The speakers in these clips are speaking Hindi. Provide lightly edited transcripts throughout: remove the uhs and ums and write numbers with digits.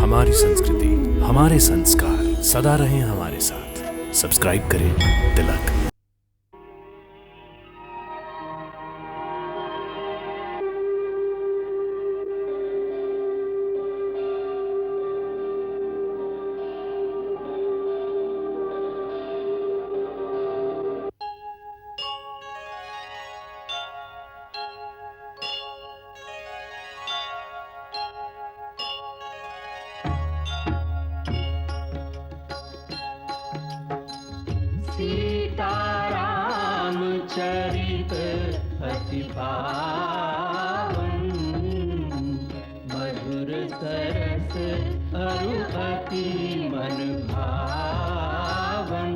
हमारी संस्कृति, हमारे संस्कार सदा रहें हमारे साथ। सब्सक्राइब करें तिलक। सीताराम चरित अति पावन, मधुर सरस अरु अति मन भावन।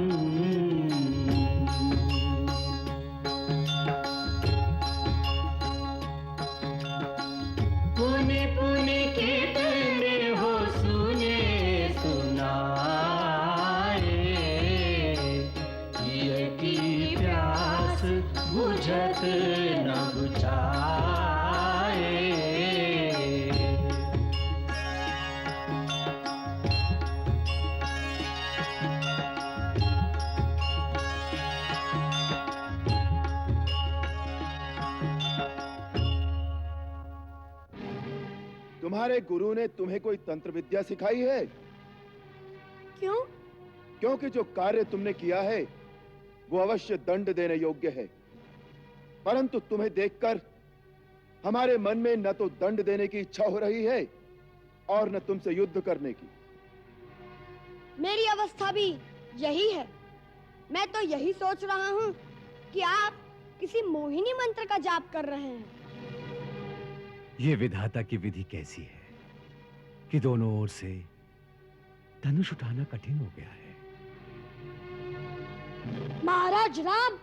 पुनि पुनि कीर्तने हो सुने सुनाए, की प्यास बुझत न बुझाए। तुम्हारे गुरु ने तुम्हें कोई तंत्र विद्या सिखाई है? क्यों? क्योंकि जो कार्य तुमने किया है वो अवश्य दंड देने योग्य है, परंतु तुम्हें देखकर हमारे मन में न तो दंड देने की इच्छा हो रही है और न तुमसे युद्ध करने की। मेरी अवस्था भी यही है। मैं तो यही सोच रहा हूँ कि आप किसी मोहिनी मंत्र का जाप कर रहे हैं। ये विधाता की विधि कैसी है कि दोनों ओर से धनुष उठाना कठिन हो गया है। महाराज राम,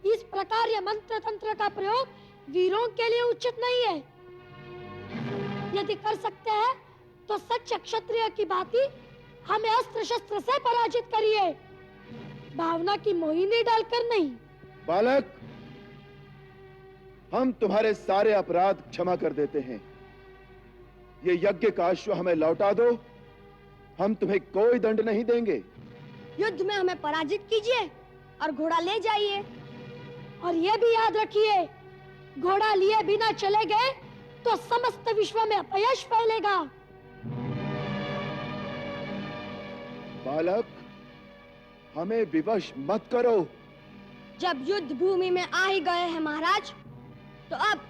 इस प्रकार यह मंत्र तंत्र का प्रयोग वीरों के लिए उचित नहीं है। यदि कर सकते हैं तो सच्चे क्षत्रिय की भांति हमें अस्त्र शस्त्र से पराजित करिए, भावना की मोहिनी डालकर नहीं। बालक, हम तुम्हारे सारे अपराध क्षमा कर देते हैं। ये यज्ञ का अश्व हमें लौटा दो, हम तुम्हें कोई दंड नहीं देंगे। युद्ध में हमें पराजित कीजिए और घोड़ा ले जाइए, और ये भी याद रखिए, घोड़ा लिए बिना चले गए तो समस्त विश्व में अपयश फैलेगा। बालक, हमें विवश मत करो। जब युद्ध भूमि में आ ही गए हैं महाराज, तो अब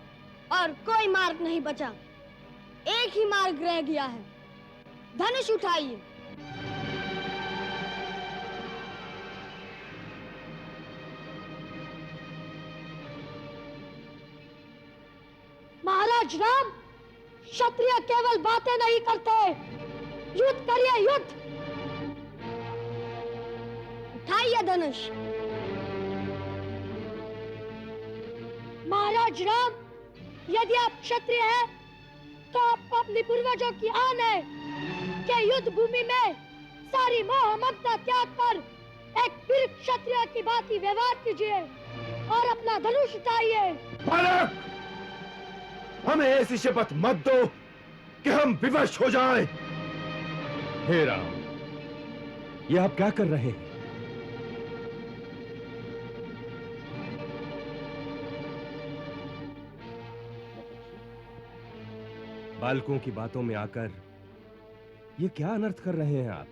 और कोई मार्ग नहीं बचा। एक ही मार्ग रह गया है, धनुष उठाइए। महाराज राम, क्षत्रिय केवल बातें नहीं करते, युद्ध करिए, युद्ध। उठाइए धनुष। महाराज राम, यदि आप क्षत्रिय हैं, तो आपको अपने पूर्वजों की आन है कि युद्ध भूमि में सारी मोह ममता त्याग कर एक वीर क्षत्रिय की भांति व्यवहार कीजिए और अपना धनुष उठाइए। बालक, हमें ऐसी शपथ मत दो कि हम विवश हो जाएं। हे राम, ये आप क्या कर रहे हैं? बालकों की बातों में आकर ये क्या अनर्थ कर रहे हैं आप?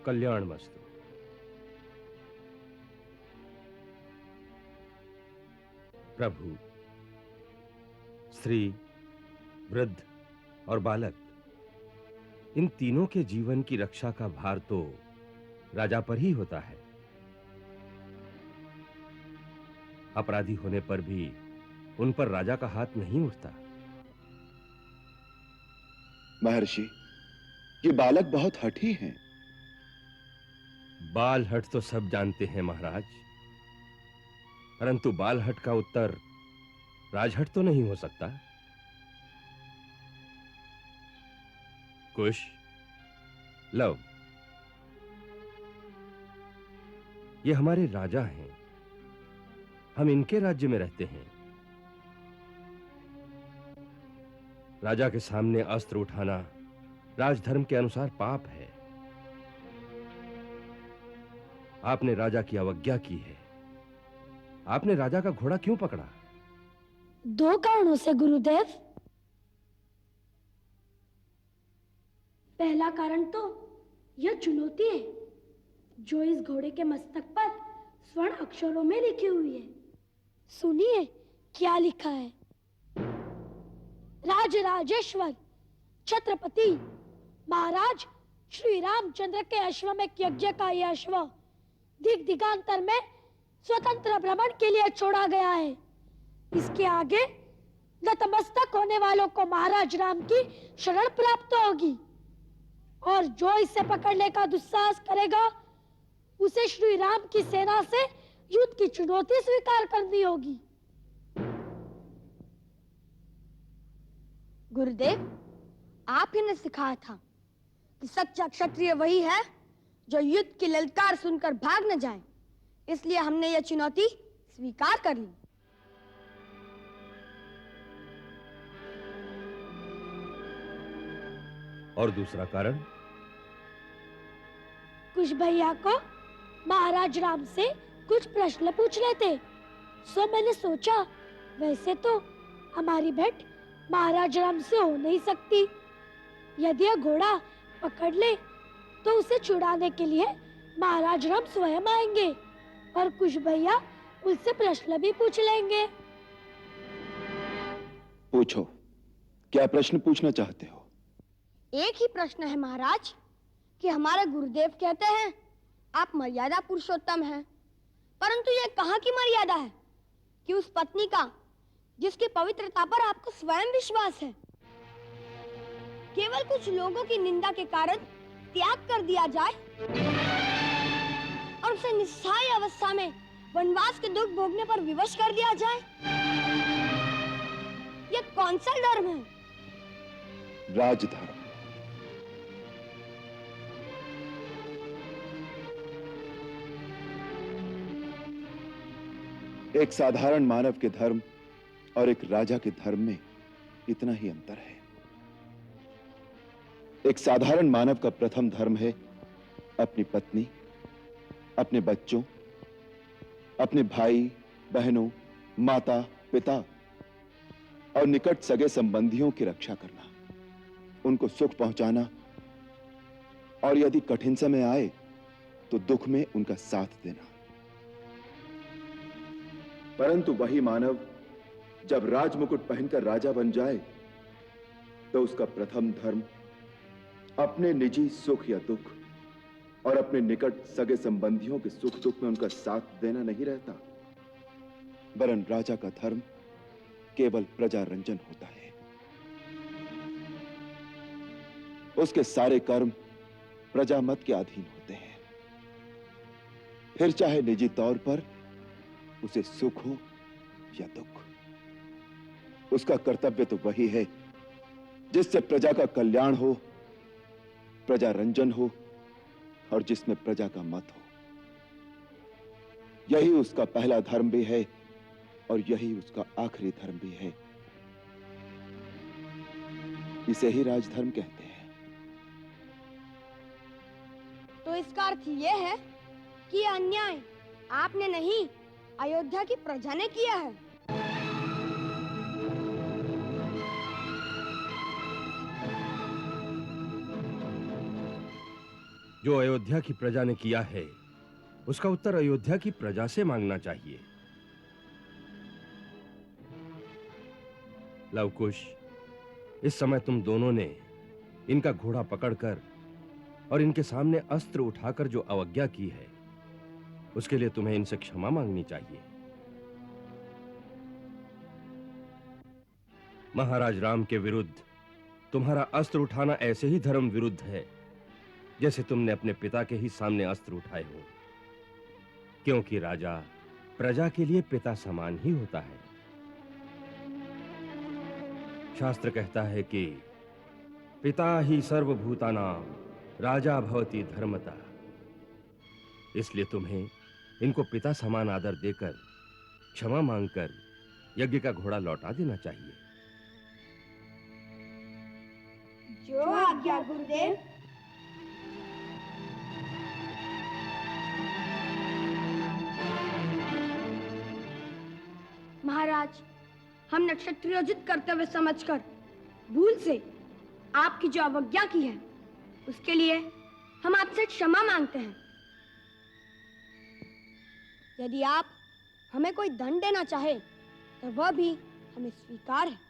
कल्याणमस्तु। प्रभु, स्त्री, वृद्ध और बालक, इन तीनों के जीवन की रक्षा का भार तो राजा पर ही होता है। अपराधी होने पर भी उन पर राजा का हाथ नहीं उठता। महर्षि, ये बालक बहुत हठी हैं। बाल हट तो सब जानते हैं महाराज, परंतु बाल हट का उत्तर राजहट तो नहीं हो सकता। कुश, लव, ये हमारे राजा हैं, हम इनके राज्य में रहते हैं। राजा के सामने अस्त्र उठाना राजधर्म के अनुसार पाप है। आपने राजा की अवज्ञा की है। आपने राजा का घोड़ा क्यों पकड़ा? 2 कारणों से गुरुदेव। पहला कारण तो यह चुनौती है जो इस घोड़े के मस्तक पर स्वर्ण अक्षरों में लिखी हुई है। सुनिए क्या लिखा है। राजराजेश्वर छत्रपति महाराज श्री रामचंद्र के अश्वमेध यज्ञ का यह अश्व दिग दिगांतर में स्वतंत्र भ्रमण के लिए छोड़ा गया है। इसके आगे नतमस्तक होने वालों को महाराज राम की शरण प्राप्त होगी और जो इसे पकड़ने का दुस्साहस करेगा उसे श्री राम की सेना से युद्ध की चुनौती स्वीकार करनी होगी। गुरुदेव, आप ही ने सिखाया था कि सच्चा क्षत्रिय वही है जो युद्ध की ललकार सुनकर भाग न जाए, इसलिए हमने यह चुनौती स्वीकार कर ली। और दूसरा कारण? कुछ भैया को महाराज राम से कुछ प्रश्न पूछने थे, सो मैंने सोचा वैसे तो हमारी भेंट महाराज राम से हो नहीं सकती। यदि यह घोड़ा पकड़ ले तो उसे छुड़ाने के लिए महाराज राम स्वयं आएंगे और कुछ भैया उससे प्रश्न भी पूछ लेंगे। पूछो, क्या प्रश्न पूछना चाहते हो? एक ही प्रश्न है महाराज कि हमारे गुरुदेव कहते हैं आप मर्यादा पुरुषोत्तम हैं, परंतु यह कहाँ की मर्यादा है कि उस पत्नी का जिसकी पवित्रता पर आपको स्वयं विश्वास है केवल कुछ लोगों की निंदा के कारण त्याग कर दिया जाए और उसे निस्सहाय अवस्था में वनवास के दुख भोगने पर विवश कर दिया जाए? यह कौन सा धर्म है? राजधर्म। एक साधारण मानव के धर्म और एक राजा के धर्म में इतना ही अंतर है। एक साधारण मानव का प्रथम धर्म है अपनी पत्नी, अपने बच्चों, अपने भाई बहनों, माता पिता और निकट सगे संबंधियों की रक्षा करना, उनको सुख पहुंचाना और यदि कठिन समय आए तो दुख में उनका साथ देना। परंतु वही मानव जब राजमुकुट पहनकर राजा बन जाए तो उसका प्रथम धर्म अपने निजी सुख या दुख और अपने निकट सगे संबंधियों के सुख दुख में उनका साथ देना नहीं रहता, वरन राजा का धर्म केवल प्रजा रंजन होता है। उसके सारे कर्म प्रजा मत के अधीन होते हैं, फिर चाहे निजी तौर पर उसे सुख हो या दुख। उसका कर्तव्य तो वही है जिससे प्रजा का कल्याण हो, प्रजा रंजन हो और जिसमें प्रजा का मत हो। यही उसका पहला धर्म भी है और यही उसका आखिरी धर्म भी है। इसे ही राजधर्म कहते हैं। तो इसका अर्थ यह है कि यह अन्याय आपने नहीं अयोध्या की प्रजा ने किया है। जो अयोध्या की प्रजा ने किया है उसका उत्तर अयोध्या की प्रजा से मांगना चाहिए। लवकुश, इस समय तुम दोनों ने इनका घोड़ा पकड़कर और इनके सामने अस्त्र उठाकर जो अवज्ञा की है उसके लिए तुम्हें इनसे क्षमा मांगनी चाहिए। महाराज राम के विरुद्ध तुम्हारा अस्त्र उठाना ऐसे ही धर्म विरुद्ध है जैसे तुमने अपने पिता के ही सामने अस्त्र उठाए हो, क्योंकि राजा प्रजा के लिए पिता समान ही होता है। शास्त्र कहता है कि पिता ही सर्वभूतानां राजा भवति धर्मतः। इसलिए तुम्हें इनको पिता समान आदर देकर क्षमा मांगकर यज्ञ का घोड़ा लौटा देना चाहिए। जो आज्ञा गुरुदेव। महाराज, हमने क्षत्रियोचित कर्तव्य समझकर भूल से आपकी जो अवज्ञा की है उसके लिए हम आपसे क्षमा मांगते हैं। यदि आप हमें कोई दंड देना चाहे तो वह भी हमें स्वीकार है।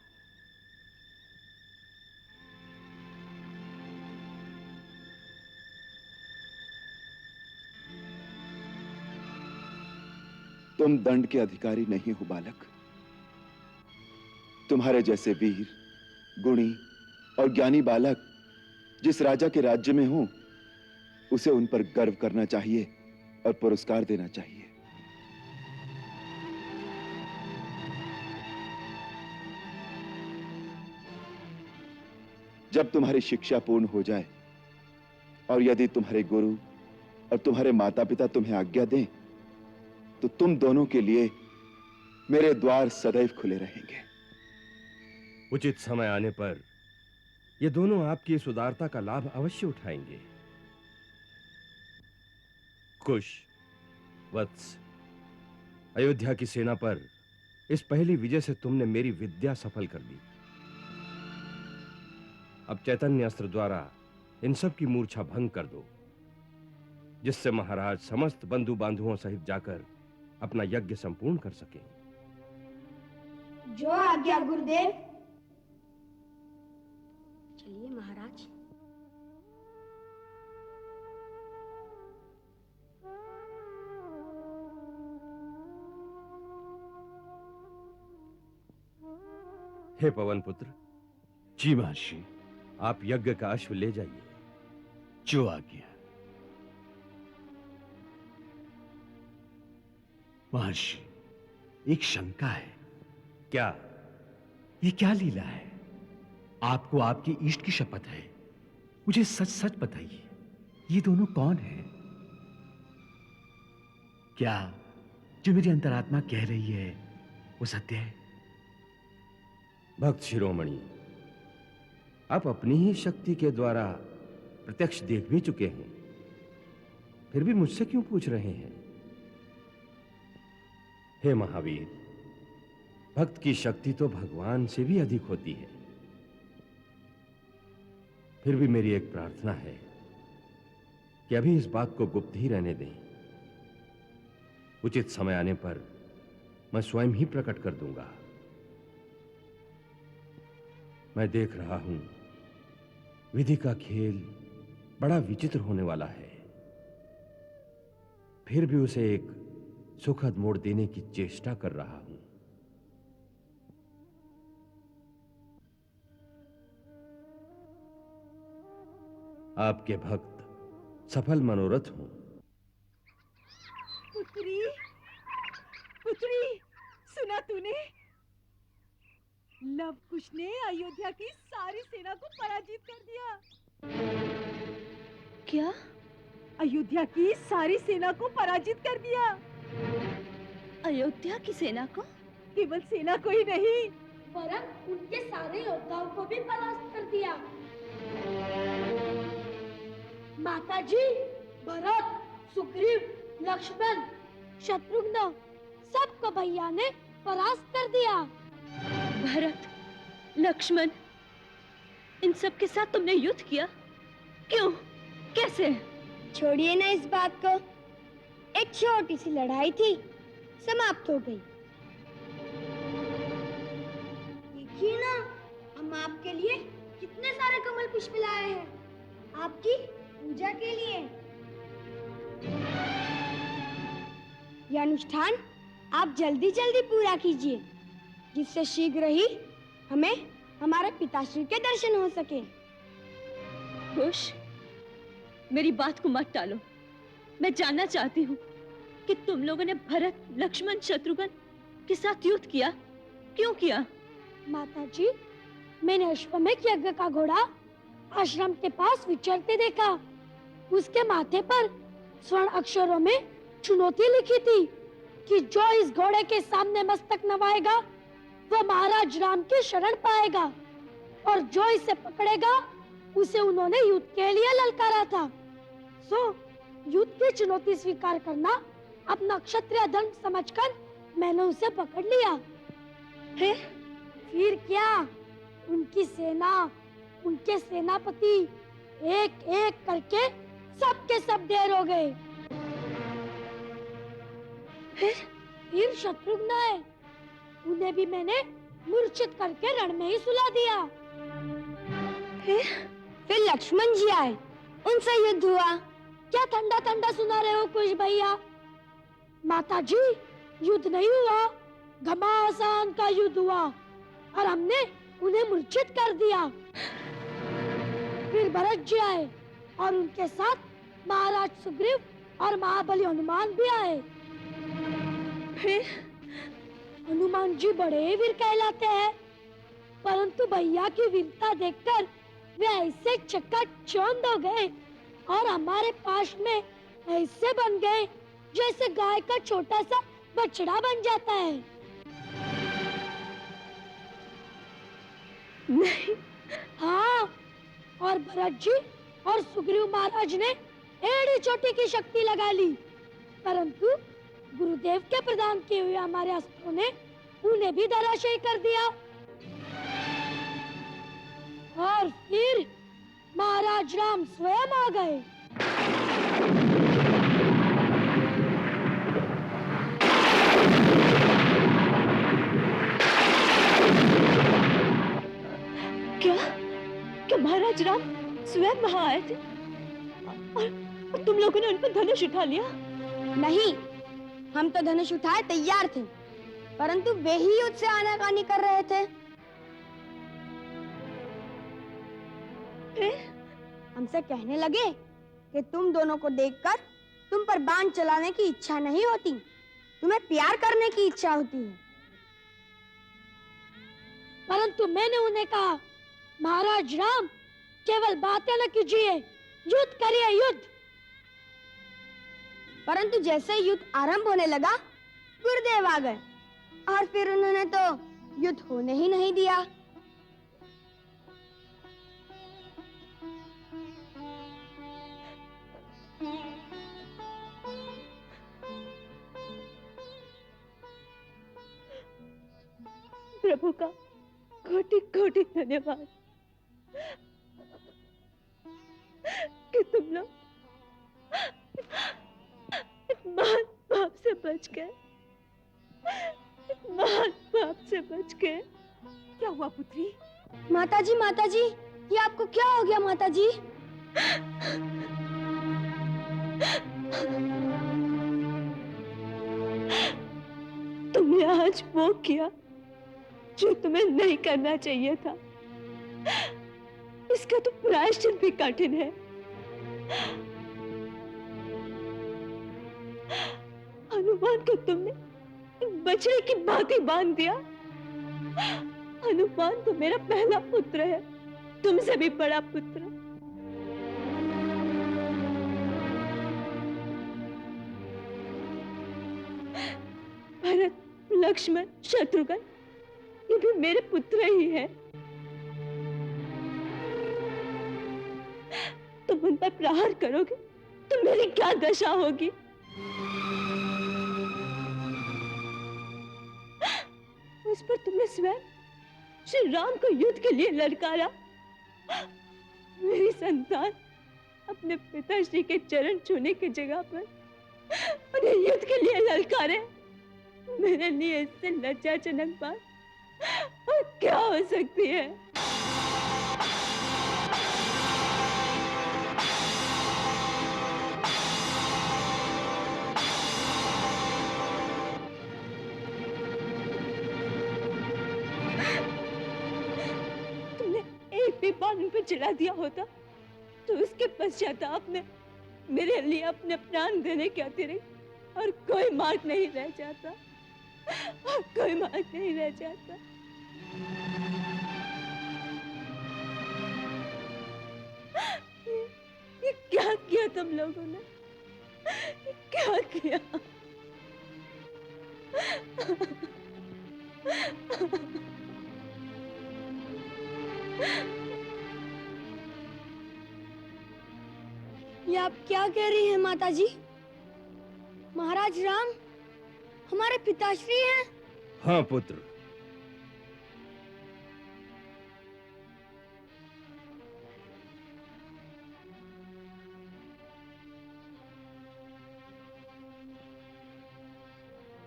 तुम दंड के अधिकारी नहीं हो बालक। तुम्हारे जैसे वीर, गुणी और ज्ञानी बालक जिस राजा के राज्य में हो, उसे उन पर गर्व करना चाहिए और पुरस्कार देना चाहिए। जब तुम्हारी शिक्षा पूर्ण हो जाए और यदि तुम्हारे गुरु और तुम्हारे माता पिता तुम्हें आज्ञा दें, तो तुम दोनों के लिए मेरे द्वार सदैव खुले रहेंगे। उचित समय आने पर ये दोनों आपकी इस उदारता का लाभ अवश्य उठाएंगे। कुश, वत्स, अयोध्या की सेना पर इस पहली विजय से तुमने मेरी विद्या सफल कर दी। अब चैतन्य अस्त्र द्वारा इन सब की मूर्छा भंग कर दो, जिससे महाराज समस्त बंधु बांधुओं सहित जाकर अपना यज्ञ संपूर्ण कर सके। जो आज्ञा गुरुदेव। चलिए महाराज। हे पवन पुत्र, जी महर्षि। आप यज्ञ का अश्व ले जाइए। जो आज्ञा। महर्षि, एक शंका है। क्या? ये क्या लीला है? आपको आपके इष्ट की शपथ है, मुझे सच सच बताइए, ये दोनों कौन हैं? क्या जो मेरी अंतरात्मा कह रही है वो सत्य है? भक्त शिरोमणि, आप अपनी ही शक्ति के द्वारा प्रत्यक्ष देख भी चुके हैं, फिर भी मुझसे क्यों पूछ रहे हैं? हे महावीर, भक्त की शक्ति तो भगवान से भी अधिक होती है। फिर भी मेरी एक प्रार्थना है कि अभी इस बात को गुप्त ही रहने दें। उचित समय आने पर मैं स्वयं ही प्रकट कर दूंगा। मैं देख रहा हूं, विधि का खेल बड़ा विचित्र होने वाला है, फिर भी उसे एक सुखद मोड़ देने की चेष्टा कर रहा हूं। आपके भक्त सफल मनोरथ हों। पुत्री, पुत्री, सुना तूने? लव कुश ने अयोध्या की सारी सेना को पराजित कर दिया। क्या? अयोध्या की सारी सेना को पराजित कर दिया। अयोध्या की सेना को? केवल सेना को ही नहीं, वरन उनके सारे योद्धाओं को भी परास्त कर दिया। माताजी, भरत, सुग्रीव, लक्ष्मण, शत्रुघ्न, सबको भैया ने परास्त कर दिया। भरत, लक्ष्मण, इन सब के साथ तुमने युद्ध किया? क्यों? कैसे? छोड़िए ना इस बात को। एक छोटी सी लड़ाई थी, समाप्त हो गई। देखिए ना, हम आपके लिए कितने सारे कमल पुष्प लाए हैं, आपकी पूजा के लिए। यह अनुष्ठान आप जल्दी जल्दी पूरा कीजिए, जिससे शीघ्र ही हमें हमारे पिताश्री के दर्शन हो सके। खुश, मेरी बात को मत टालो। मैं जानना चाहती हूँ कि तुम लोगों ने भरत, लक्ष्मण, शत्रुघ्न के साथ युद्ध किया, क्यों किया? माताजी, मैंने अश्वमेध यज्ञ का घोड़ा आश्रम के पास विचरते देखा। उसके माथे पर स्वर्ण अक्षरों में चुनौती लिखी थी कि जो इस घोड़े के सामने मस्तक नवाएगा वह महाराज राम की शरण पाएगा, और जो इसे पकड़ेगा उसे उन्होंने युद्ध के लिए ललकारा था। युद्ध की चुनौती स्वीकार करना अपना क्षत्रिय धर्म समझकर मैंने उसे पकड़ लिया। फिर क्या, उनकी सेना, उनके सेनापति एक एक करके सबके सब ढेर हो गए। फिर शत्रुघ्न आए, उन्हें भी मैंने मूर्छित करके रण में ही सुला दिया। फिर लक्ष्मण जी आए, उनसे युद्ध हुआ। क्या ठंडा ठंडा सुना रहे हो कुछ भैया? माताजी, युद्ध नहीं हुआ, घमासान का युद्ध हुआ और हमने उन्हें मूर्छित कर दिया। फिर भरत जी आए और उनके साथ महाराज सुग्रीव और महाबली हनुमान भी आए। फिर हनुमान जी बड़े वीर कहलाते हैं, परंतु भैया की वीरता देखकर वे ऐसे चकाचौंध हो गए और हमारे पास में ऐसे बन गए जैसे गाय का छोटा सा बछड़ा बन जाता है। नहीं। हाँ, और भरत जी और सुग्रीव महाराज ने एड़ी चोटी की शक्ति लगा ली, परंतु गुरुदेव के प्रदान किए हुए हमारे अस्त्रों ने उन्हें भी धराशायी कर दिया। और फिर महाराज राम स्वयं आ गए। क्या महाराज राम स्वयं वहां आए थे और तुम लोगों ने उन पर धनुष उठा लिया? नहीं, हम तो धनुष उठाए तैयार थे, परंतु वे ही युद्ध से आनाकानी कर रहे थे। हमसे कहने लगे कि तुम दोनों को देखकर तुम पर बाण चलाने की इच्छा नहीं होती, तुम्हें प्यार करने की इच्छा होती है। परंतु मैंने उन्हें कहा, महाराज राम, केवल बातें न कीजिए, युद्ध करिए, युद्ध। परंतु जैसे युद्ध आरंभ होने लगा, गुरुदेव आ गए और फिर उन्होंने तो युद्ध होने ही नहीं दिया। प्रभु का कोटि कोटि धन्यवाद कि तुम लोग महान पाप से बच गए, महान पाप से बच गए। क्या हुआ पुत्री? माताजी, ये आपको क्या हो गया माताजी? तुमने आज वो किया जो तुम्हें नहीं करना चाहिए था। इसका तो प्रायश्चित भी कठिन है। हनुमान को तुमने बछड़े की भांति बांध दिया। हनुमान तो मेरा पहला पुत्र है, तुमसे भी बड़ा पुत्र। भरत, लक्ष्मण, शत्रुघ्न, ये भी मेरे पुत्र ही है। तुम उन पर प्रहार करोगे तो मेरी क्या दशा होगी? उस पर तुमने स्वयं श्री राम को युद्ध के लिए ललकारा। मेरी संतान अपने पिताश्री के चरण छूने की जगह पर उन्हें युद्ध के लिए ललकारे। मेरे लिए इससे लज्जाजनक बात और क्या हो सकती है? जला दिया होता तो उसके पश्चाताप में मेरे लिए अपने प्राण देने के अतिरिक्त और कोई मार्ग नहीं रह जाता, और कोई मार्ग नहीं रह जाता। ये क्या किया तुम लोगों ने? ये क्या किया? ये आप क्या कह रही हैं माताजी? महाराज राम हमारे पिताश्री हैं। हाँ पुत्र,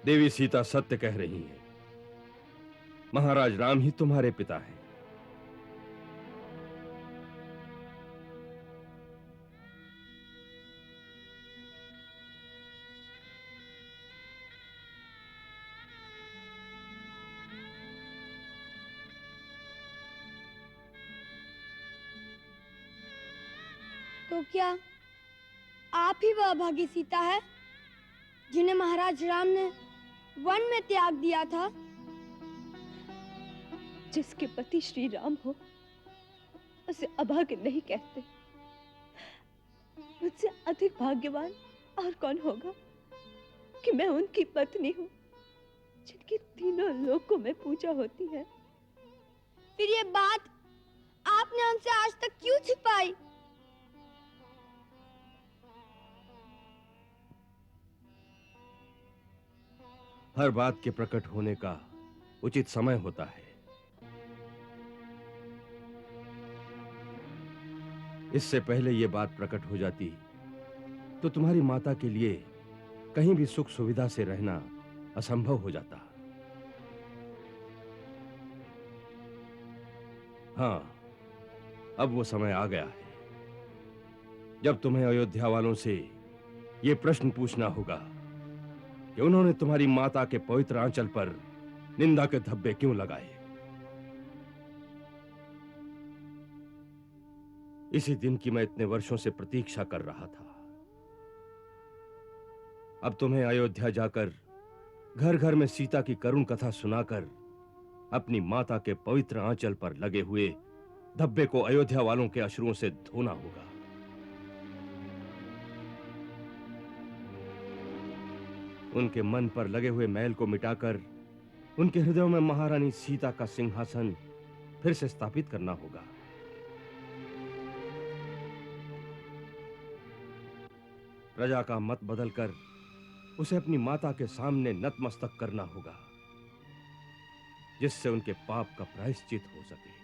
देवी सीता सत्य कह रही हैं। महाराज राम ही तुम्हारे पिता हैं। तो क्या आप ही वह अभागी सीता है जिन्हें महाराज राम ने वन में त्याग दिया था? जिसके पति श्री राम हो उसे अभागे नहीं कहते। मुझसे अधिक भाग्यवान और कौन होगा कि मैं उनकी पत्नी हूँ जिनकी तीनों लोकों में पूजा होती है। फिर ये बात आपने हमसे आज तक क्यों छिपाई? हर बात के प्रकट होने का उचित समय होता है। इससे पहले यह बात प्रकट हो जाती तो तुम्हारी माता के लिए कहीं भी सुख सुविधा से रहना असंभव हो जाता। हाँ, अब वो समय आ गया है जब तुम्हें अयोध्या वालों से यह प्रश्न पूछना होगा कि उन्होंने तुम्हारी माता के पवित्र आंचल पर निंदा के धब्बे क्यों लगाए। इसी दिन की मैं इतने वर्षों से प्रतीक्षा कर रहा था। अब तुम्हें अयोध्या जाकर घर घर में सीता की करुण कथा सुनाकर अपनी माता के पवित्र आंचल पर लगे हुए धब्बे को अयोध्या वालों के अश्रुओं से धोना होगा। उनके मन पर लगे हुए मैल को मिटाकर उनके हृदयों में महारानी सीता का सिंहासन फिर से स्थापित करना होगा। प्रजा का मत बदलकर उसे अपनी माता के सामने नतमस्तक करना होगा, जिससे उनके पाप का प्रायश्चित हो सके।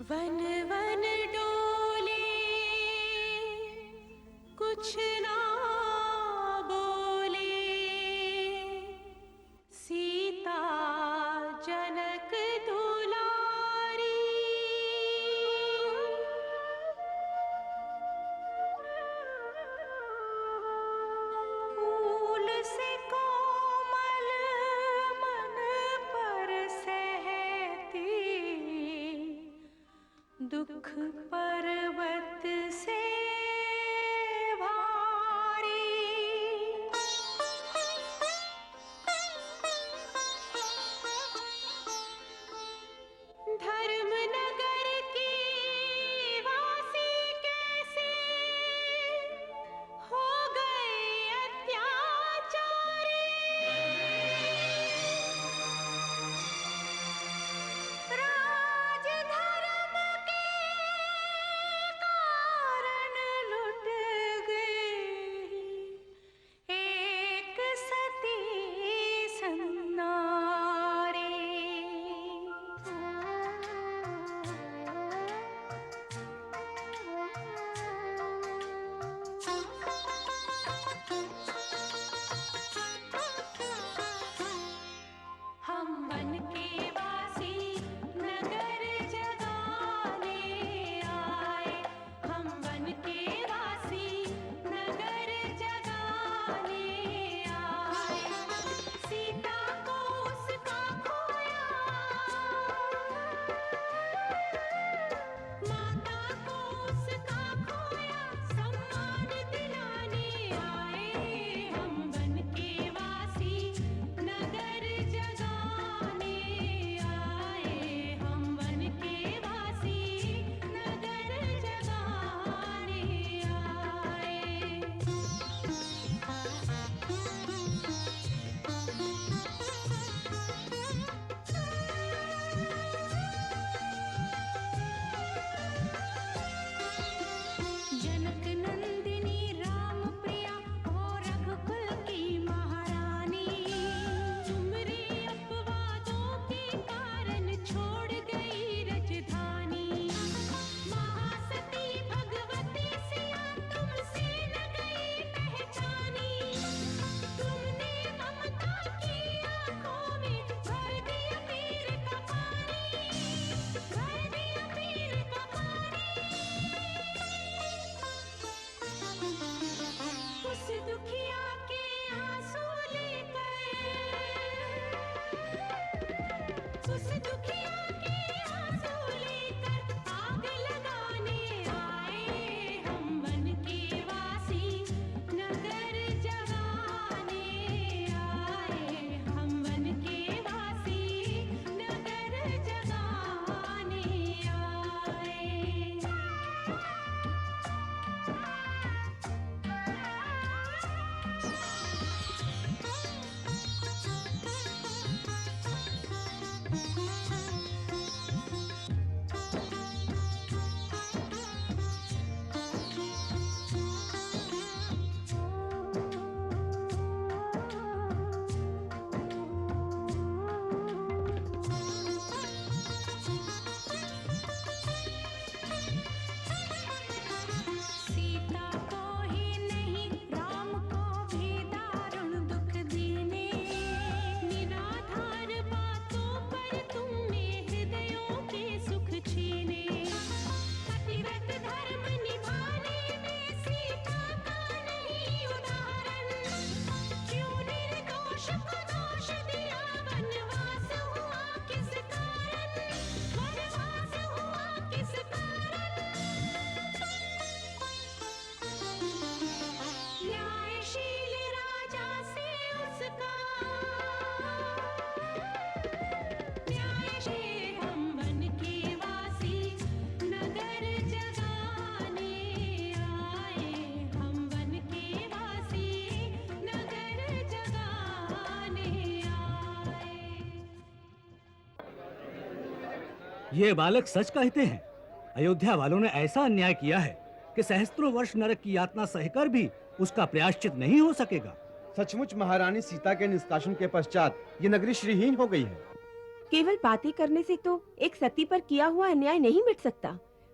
वन वन डोले कुछ ना बोले, सीता जनक दुलारी। फूल से कोमल मन पर सहती, दुख पर्वत से भारी। धर्म नगर की वासी कैसे हो गए अत्याचारी। राज धर्म के ये बालक सच कहते हैं। अयोध्या वालों ने ऐसा अन्याय किया है कि सहस्त्रों वर्ष नरक की यातना सहकर भी उसका प्रायश्चित नहीं हो सकेगा। सचमुच महारानी सीता के निष्कासन के पश्चात ये नगरी श्रीहीन हो गई है। केवल बातें करने से तो एक सती पर किया हुआ अन्याय नहीं मिट सकता।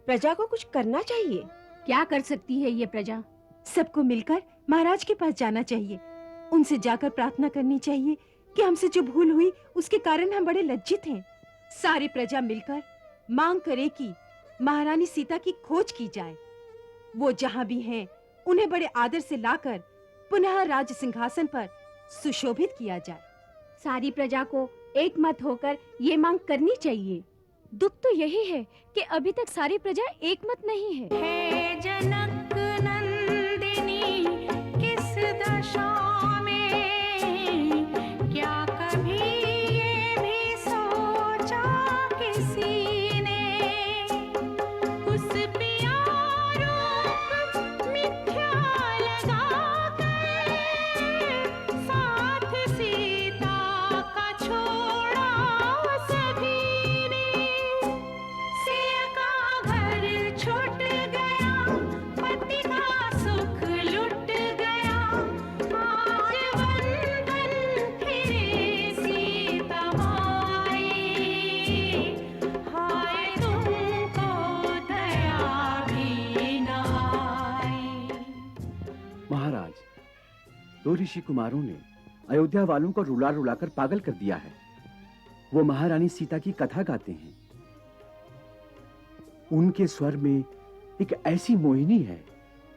प्रजा को कुछ करना चाहिए। क्या कर सकती है ये प्रजा? सबको मिलकर महाराज के पास जाना चाहिए। उनसे जाकर प्रार्थना करनी चाहिए कि हमसे जो भूल हुई उसके कारण हम बड़े लज्जित हैं। सारी प्रजा मिलकर मांग करे कि महारानी सीता की खोज की जाए। वो जहां भी हैं, उन्हें बड़े आदर से लाकर पुनः राज सिंहासन पर सुशोभित किया जाए। सारी प्रजा को एक मत होकर ये मांग करनी चाहिए। दुख तो यही है कि अभी तक सारी प्रजा एक मत नहीं है। हे जनक नंदिनी किस दशा में, क्या कभी ये भी सोचा किसी ने, उस पिया रूप मिथ्या लगा कर साथ सीता का छोड़ा सभी ने। सिया का घर छूट गया, पति का सुख लुट गया, आज बंधन फिरे सीता माई, हाय तुमको दया भी न आई। महाराज, दो ऋषि कुमारों ने अयोध्या वालों को रुला रुलाकर पागल कर दिया है। वो महारानी सीता की कथा गाते हैं। उनके स्वर में एक ऐसी मोहिनी है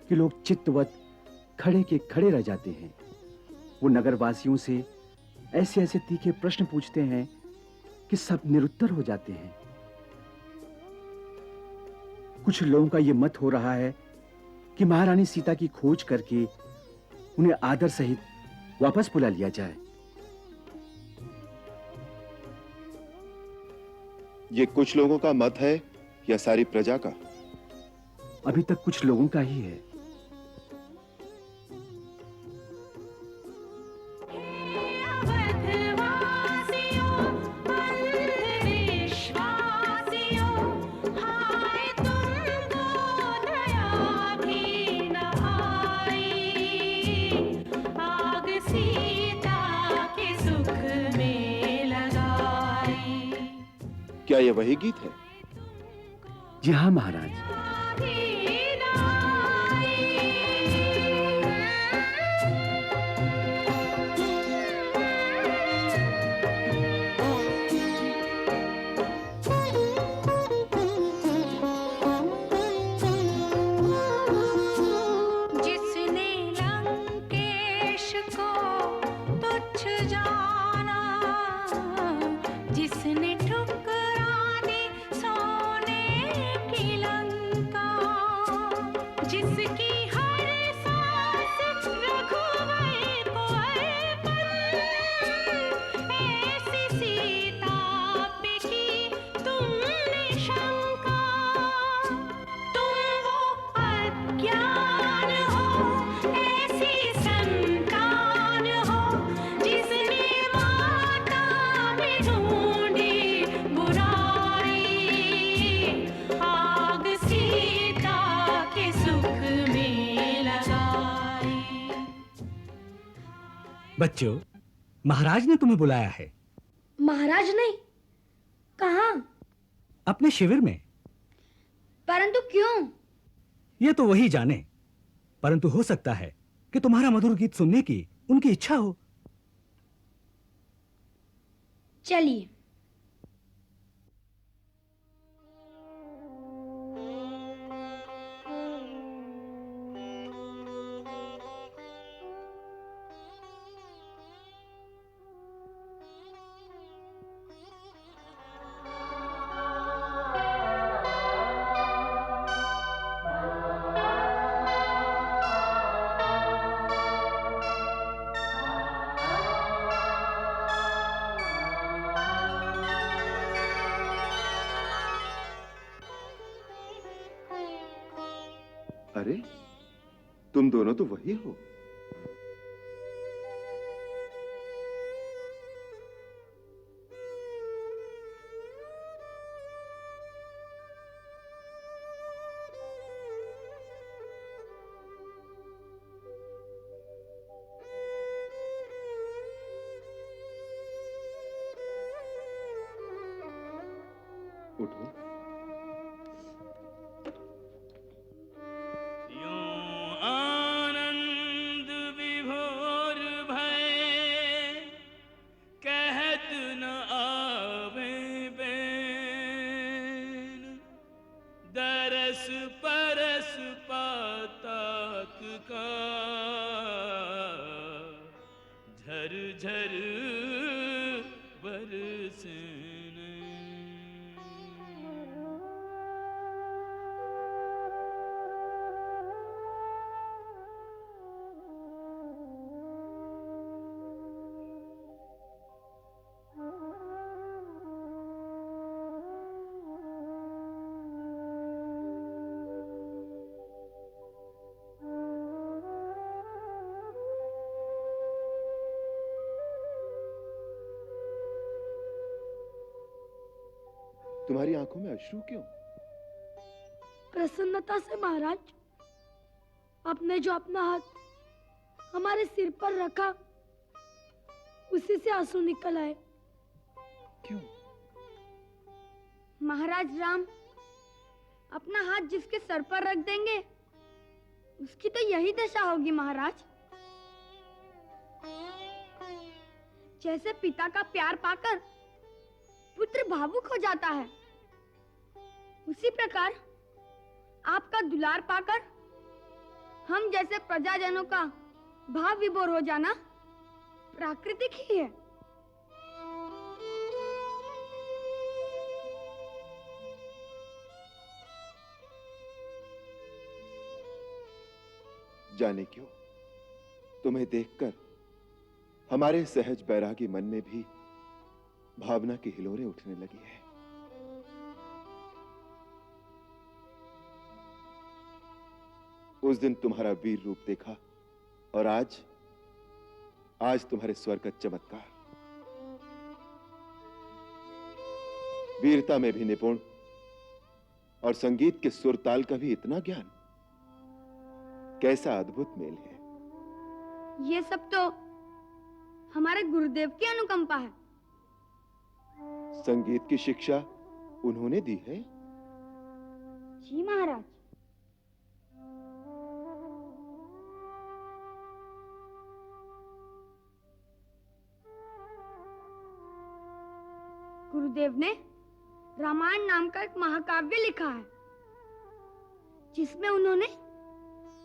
कि लोग चित्तवत खड़े के खड़े रह जाते हैं। वो नगरवासियों से ऐसे ऐसे तीखे प्रश्न पूछते हैं कि सब निरुत्तर हो जाते हैं। कुछ लोगों का यह मत हो रहा है कि महारानी सीता की खोज करके उन्हें आदर सहित वापस बुला लिया जाए। ये कुछ लोगों का मत है या सारी प्रजा का? अभी तक कुछ लोगों का ही है। अवधवासियों, अंधविश्वासियों, हाय तुमको दया भी न आई, आग सीता के सुख में लगाई। क्या ये वही गीत है? जी हाँ महाराज। भी न आई। जिसने लंकेश को तुच्छ जाना, जिसने ठुकरा दी सोने की लंका, जिसकी हर सांस रघुवर को अर्पण, ऐसी सीता पे की तुमने शंका। तुम वो अज्ञान हो, ऐसी संतान हो, जिसने माता में ढूंढी बुराई, आग सीता के सुख में लगाई। बच्चों, महाराज ने तुम्हें बुलाया है। महाराज नहीं, कहाँ? अपने शिविर में। परंतु क्यों? ये तो वही जाने, परंतु हो सकता है कि तुम्हारा मधुर गीत सुनने की उनकी इच्छा हो। चलिए। अरे, तुम दोनों तो वही हो। उठो। यूं आनंद विभोर भय कहत न आवे बैन, दरस परस पातात का झर झर बरसे नैन। तुम्हारी आंखों में अश्रु क्यों? प्रसन्नता से महाराज। आपने जो अपना हाथ हमारे सिर पर रखा, उसी से आंसू निकल आए। क्यों? महाराज राम अपना हाथ जिसके सर पर रख देंगे, उसकी तो यही दशा होगी महाराज। जैसे पिता का प्यार पाकर पुत्र भावुक हो जाता है, उसी प्रकार आपका दुलार पाकर हम जैसे प्रजाजनों का भाव विभोर हो जाना प्राकृतिक ही है। जाने क्यों तुम्हें देखकर हमारे सहज बैरागी मन में भी भावना की हिलोरें उठने लगी है। उस दिन तुम्हारा वीर रूप देखा और आज तुम्हारे स्वर का चमत्कार। वीरता में भी निपुण और संगीत के सुर ताल का भी इतना ज्ञान, कैसा अद्भुत मेल है। ये सब तो हमारे गुरुदेव की अनुकंपा है। संगीत की शिक्षा उन्होंने दी है? जी महाराज। गुरुदेव ने रामायण नाम का एक महाकाव्य लिखा है, जिसमें उन्होंने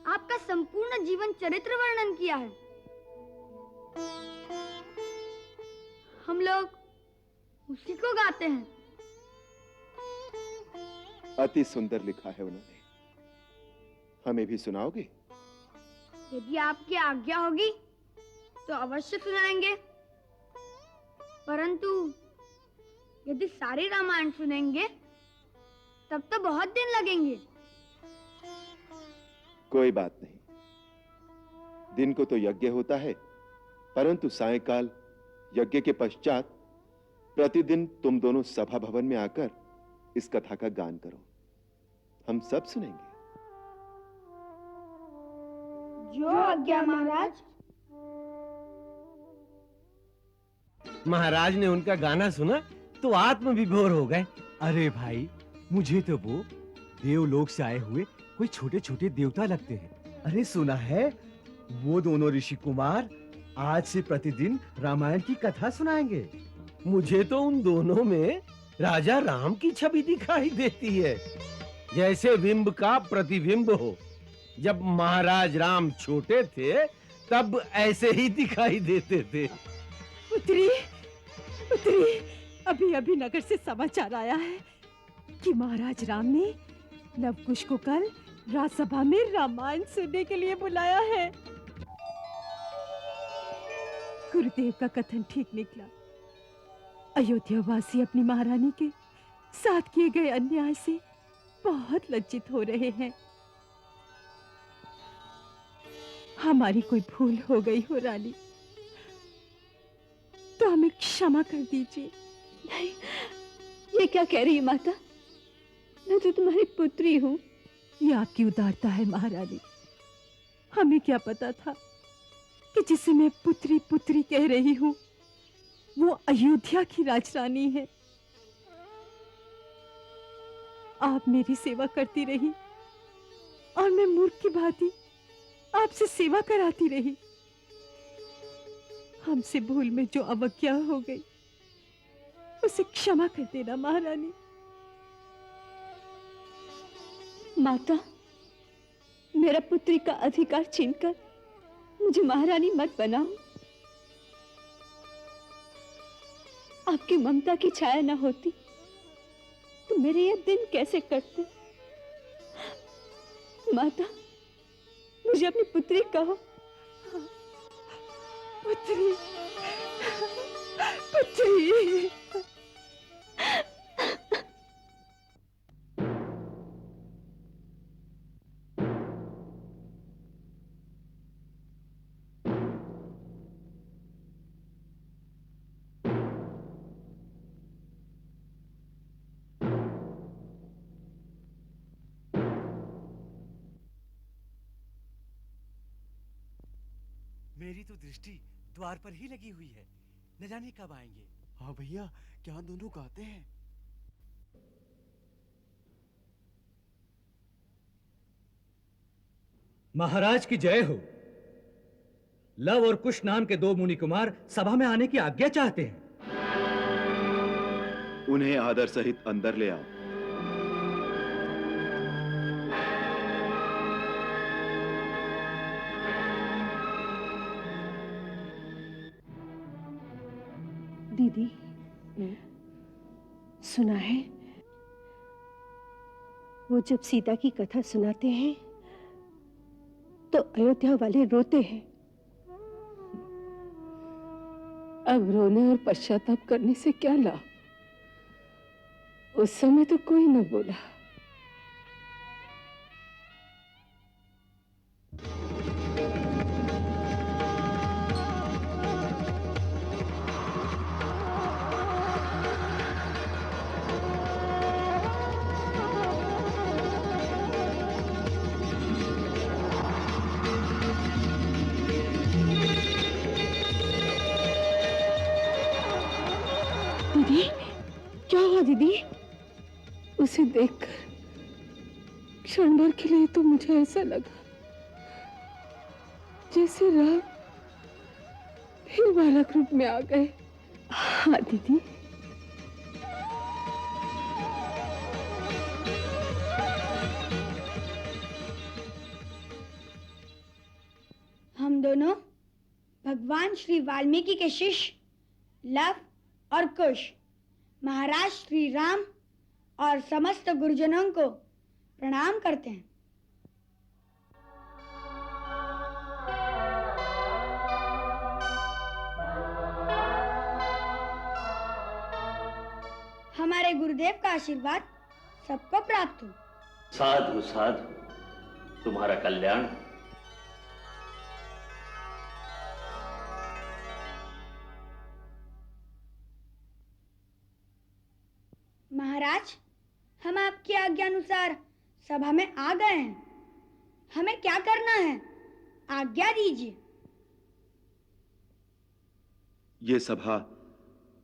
आपका संपूर्ण जीवन चरित्र वर्णन किया है। हम लोग उसी को गाते हैं। अति सुंदर लिखा है उन्होंने। हमें भी सुनाओगे? यदि आपकी आज्ञा होगी तो अवश्य सुनाएंगे, परंतु यदि सारी रामायण सुनेंगे तब तो बहुत दिन लगेंगे। कोई बात नहीं, दिन को तो यज्ञ होता है, परंतु सायंकाल यज्ञ के पश्चात प्रतिदिन तुम दोनों सभा भवन में आकर इस कथा का गान करो, हम सब सुनेंगे। जो आज्ञा महाराज। महाराज ने उनका गाना सुना तो आत्म विभोर हो गए। अरे भाई, मुझे तो वो देवलोक से आए हुए कोई छोटे छोटे देवता लगते हैं। अरे सुना है वो दोनों ऋषि कुमार आज से प्रतिदिन रामायण की कथा सुनाएंगे। मुझे तो उन दोनों में राजा राम की छवि दिखाई देती है, जैसे बिंब का प्रतिबिंब हो। जब महाराज राम छोटे थे तब ऐसे ही दिखाई देते थे। पुत्री, पुत्री, अभी अभी नगर से समाचार आया है कि महाराज राम ने लवकुश को कल राजसभा में रामायण सुनने के लिए बुलाया है। गुरुदेव का कथन ठीक निकला। अयोध्या वासी अपनी महारानी के साथ किए गए अन्याय से बहुत लज्जित हो रहे हैं। हमारी कोई भूल हो गई हो रानी, तो हमें क्षमा कर दीजिए। नहीं, ये क्या कह रही है माता? मैं तो तुम्हारी पुत्री हूँ। ये आपकी उदारता है महारानी। हमें क्या पता था कि जिसे मैं पुत्री पुत्री कह रही हूँ वो अयोध्या की राजरानी है। आप मेरी सेवा करती रही और मैं मूर्ख की भांति आपसे सेवा कराती रही। हमसे भूल में जो अवज्ञा हो गई उसे क्षमा कर देना महारानी। माता, मेरा पुत्री का अधिकार छीनकर मुझे महारानी मत बनाओ। आपकी ममता की छाया न होती तो मेरे ये दिन कैसे कटते। माता, मुझे अपनी पुत्री कहो। पुत्री, पुत्री। मेरी तो दृष्टि द्वार पर ही लगी हुई है, न जाने कब आएंगे। हाँ भैया, क्या दोनों गाते हैं? महाराज की जय हो। लव और कुश नाम के 2 मुनि कुमार सभा में आने की आज्ञा चाहते हैं। उन्हें आदर सहित अंदर ले आओ। दीदी, सुना है वो जब सीता की कथा सुनाते हैं तो अयोध्या वाले रोते हैं। अब रोने और पश्चाताप करने से क्या लाभ? उस समय तो कोई न बोला। दीदी, क्या हुआ दीदी? उसे देखकर क्षण भर के लिए तो मुझे ऐसा लगा जैसे राम फिर बालक रूप में आ गए। हाँ दीदी। हम दोनों भगवान श्री वाल्मीकि के शिष्य लव और कुश, महाराज श्री राम और समस्त गुरुजनों को प्रणाम करते हैं। हमारे गुरुदेव का आशीर्वाद सबको प्राप्त हो। साधु साधु, तुम्हारा कल्याण। महाराज, हम आपकी आज्ञा अनुसार सभा में आ गए हैं। हमें क्या करना है, आज्ञा दीजिए। ये सभा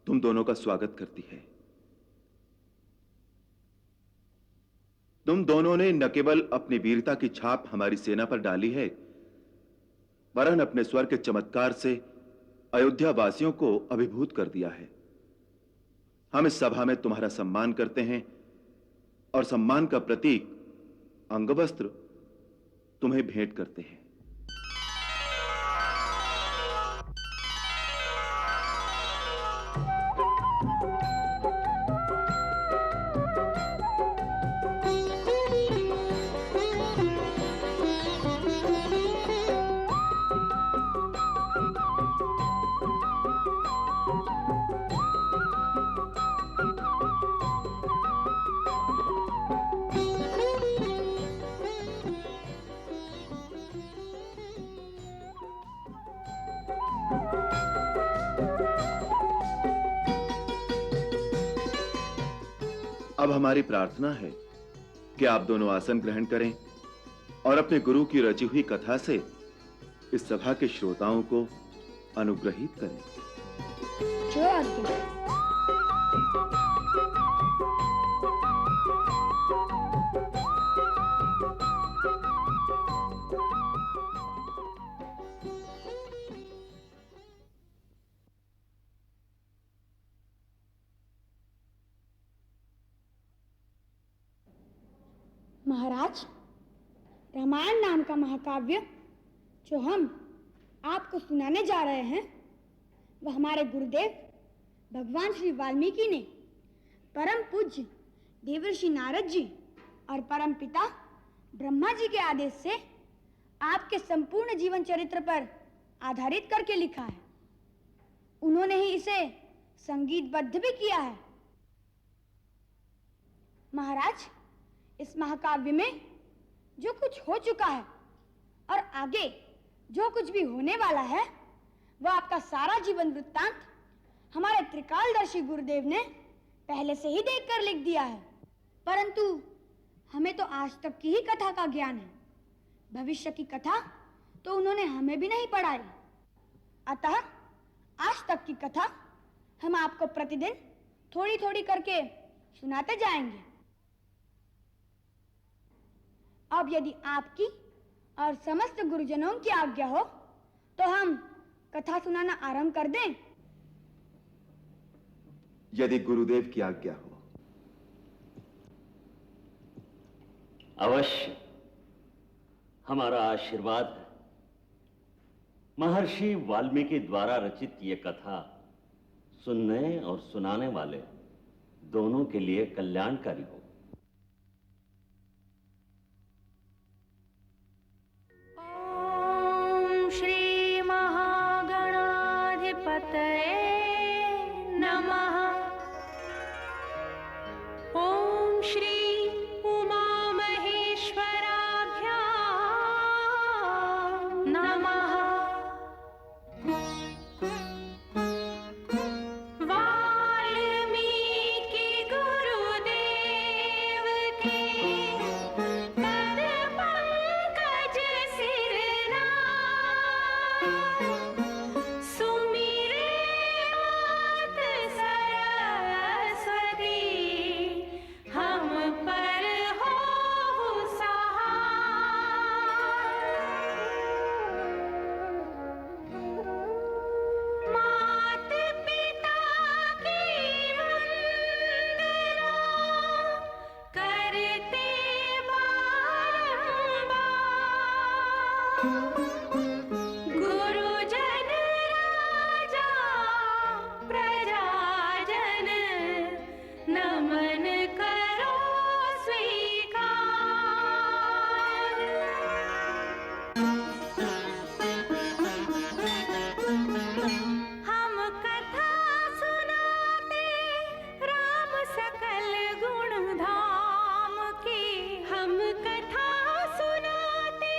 तुम दोनों का स्वागत करती है। तुम दोनों ने न केवल अपनी वीरता की छाप हमारी सेना पर डाली है, वरन अपने स्वर के चमत्कार से अयोध्या वासियों को अभिभूत कर दिया है। हम इस सभा में तुम्हारा सम्मान करते हैं और सम्मान का प्रतीक अंगवस्त्र तुम्हें भेंट करते हैं। अब हमारी प्रार्थना है कि आप दोनों आसन ग्रहण करें और अपने गुरु की रची हुई कथा से इस सभा के श्रोताओं को अनुग्रहित करें। जो आज्ञा। महाराज, रामायण नाम का महाकाव्य जो हम आपको सुनाने जा रहे हैं वह हमारे गुरुदेव भगवान श्री वाल्मीकि ने परम पूज्य देवर्षि नारद जी और परम पिता ब्रह्मा जी के आदेश से आपके संपूर्ण जीवन चरित्र पर आधारित करके लिखा है। उन्होंने ही इसे संगीतबद्ध भी किया है। महाराज, इस महाकाव्य में जो कुछ हो चुका है और आगे जो कुछ भी होने वाला है वह आपका सारा जीवन वृत्तांत हमारे त्रिकालदर्शी गुरुदेव ने पहले से ही देखकर लिख दिया है। परंतु हमें तो आज तक की ही कथा का ज्ञान है, भविष्य की कथा तो उन्होंने हमें भी नहीं पढ़ाई। अतः आज तक की कथा हम आपको प्रतिदिन थोड़ी थोड़ी करके सुनाते जाएंगे। अब यदि आपकी और समस्त गुरुजनों की आज्ञा हो तो हम कथा सुनाना आरंभ कर दें। यदि गुरुदेव की आज्ञा हो। अवश्य, हमारा आशीर्वाद है। महर्षि वाल्मीकि द्वारा रचित ये कथा सुनने और सुनाने वाले दोनों के लिए कल्याणकारी हो। ओम श्री महागणाधिपतये नमः। ओम श्री उमा महेश्वराभ्यां नमः। वाल्मीकि गुरुदेव के पद पंकज सिरना, सुमिरे मात सरस्वती, हम पर हो सहाय। मात पिता की वंदना करते बारंबार, गुरुजन राजा प्रजाजन नमन करो स्वीकार। हम कथा सुनाते राम सकल गुण धाम की, हम कथा सुनाते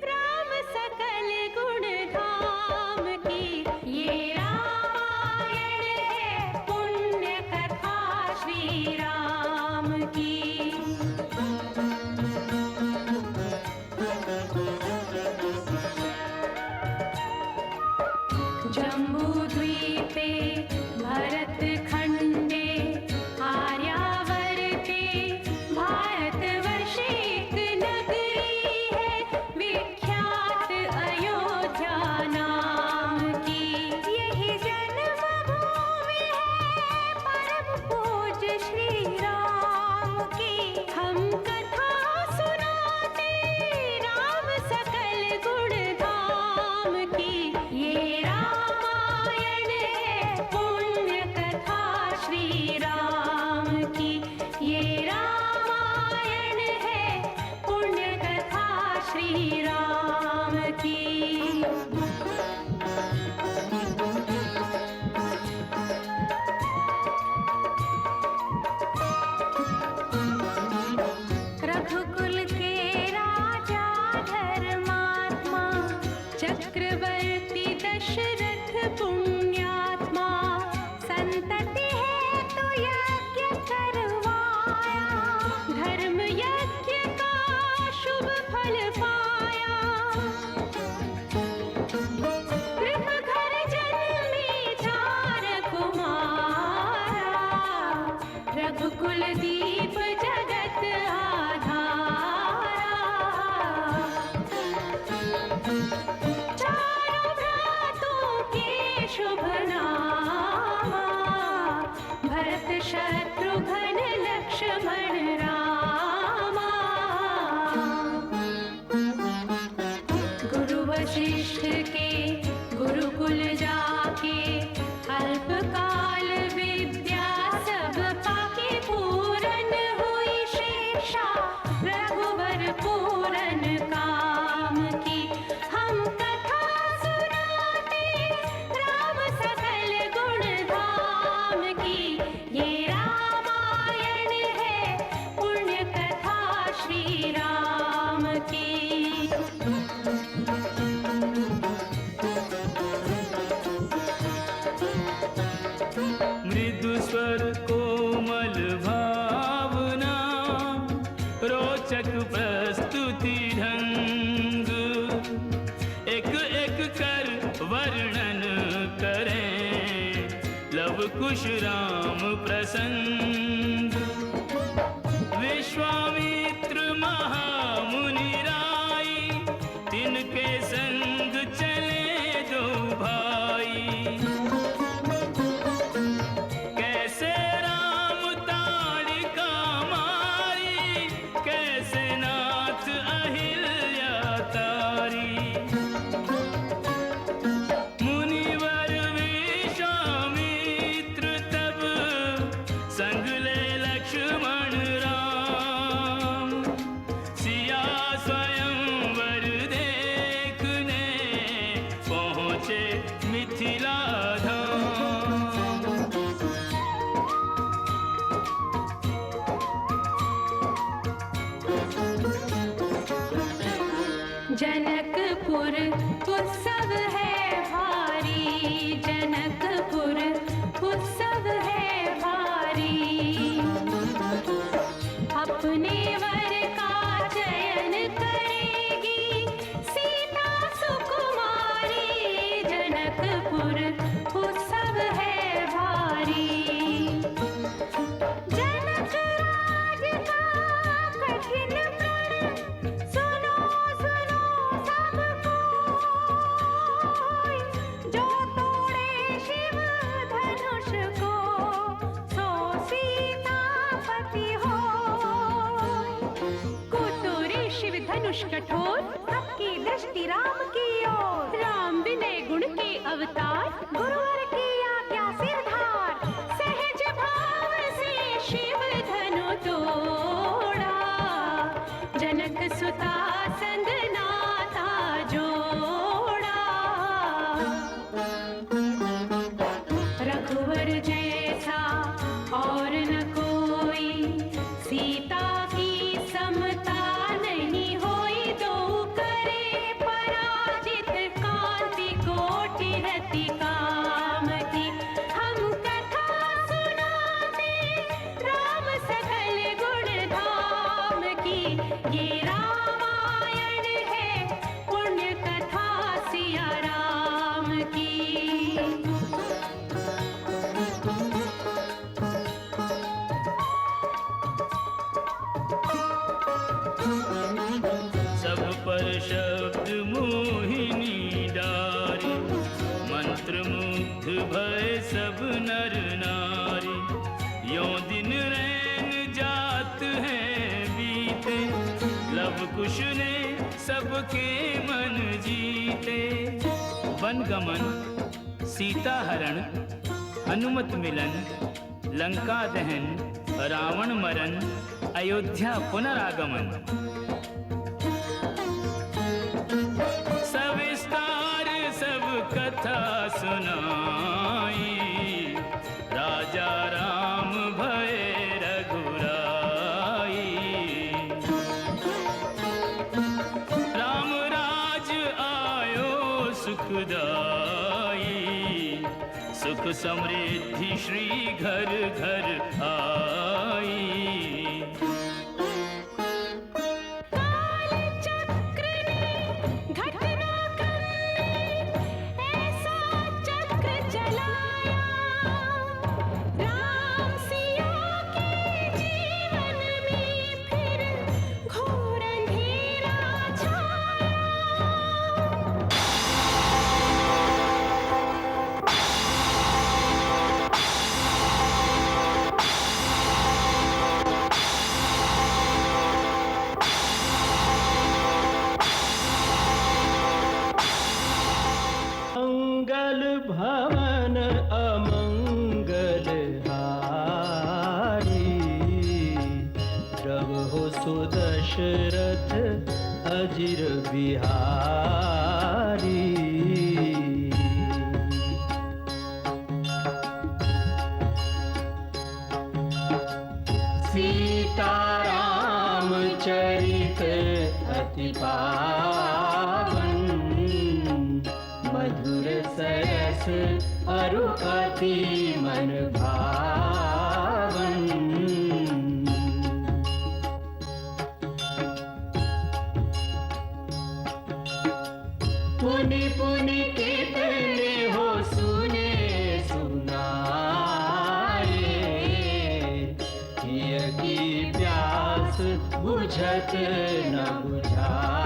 राम सकल गुण धाम की। ये रामायण है पुण्य कथा श्री राम की। जम्बूद्वीपे भरतखण्डे आर्यावर्ते भारतवर्षे एक नगरी है विख्यात अयोध्या नाम की। यही जन्मभूमि है परम पूज्य श्री राम की। हम कथा सुनाते राम सकल गुण धाम की। ये रामायण है पुण्य कथा श्री राम की। ये रामायण है पुण्य कथा श्री राम की। रघुकुल के राजा धर्मात्मा, चक्रवर्ती दशरथ पुण्यात्मा, संतति है तो यज्ञ करवाया, धर्म यज्ञ का शुभ फल पाया। कृप घर जन्मे 4 कुमारा, रघुकुल दीप जगत आधारा। चारों भ्रातों के शुभ नामा, भरत शत्रुघ्न लक्ष्मण रामा। कर वर्णन करें लव कुश राम प्रसंग। विश्वामित्र महामुनि राई तिनके संग चले दो भाई। कैसे राम ताड़िका मारी कैसे नाथ अहिल्या तारी। मुनिवर विश्वामित्र तब संग ले लक्ष्मण राम। सिया स्वयंवर देखने पहुँचे मिथिला धाम। जनकपुर उत्सव है भारी, जनकपुर उत्सव है भारी। अपने वर का चयन करेगी सीता सुकुमारी। जनकपुर उत्सव है भारी। जनक राज का कठिन प्रण सुनो सुनो सब कोई। जो तोड़े शिव धनुष को सो सीतापति होय। कोतोरे शिव धनुष कठोर सबकी दृष्टि राम की ओर। राम विनय गुण के अवतार गुरुवर की आज्ञा सिरधार। सहज भाव से शिव धनु तोड़ा। जनक सुता संग नाता जोड़ा। रघुवर जैसा और न कोई सीता की समता नहीं होई। दो करे पराजित कांति कोटि रति काम की। हम कथा सुनाते राम सकल गुण धाम की। ये रामायण है पुण्य कथा सिया राम की। सब पर शब्द मोहिनी डारी। मंत्र मुग्ध भय सब नर नारी। यों दिन रैन जात हैं बीते लव कुश ने सबके मन जीते। वन गमन सीता हरण हनुमत मिलन लंका दहन रावण मरण अयोध्या पुनरागमन। सविस्तार सब कथा सुनाई। राजा राम भय रघुराई। राम राज आयो सुखदाई। सुख समृद्धि श्री घर घर आई। काल चक्र ने घटना करने ऐसा चक्र चलाया। राम सिया के जीवन में फिर घोर अंधेरा छाया। मंगल भवन अमंगल हारी। जब हो सुदशरथ अजिर बिहारी। सीताराम चरित अति पावन। मधुर सरस अरु अति मन भावन। पुनि पुनि बुझत न बुझाए।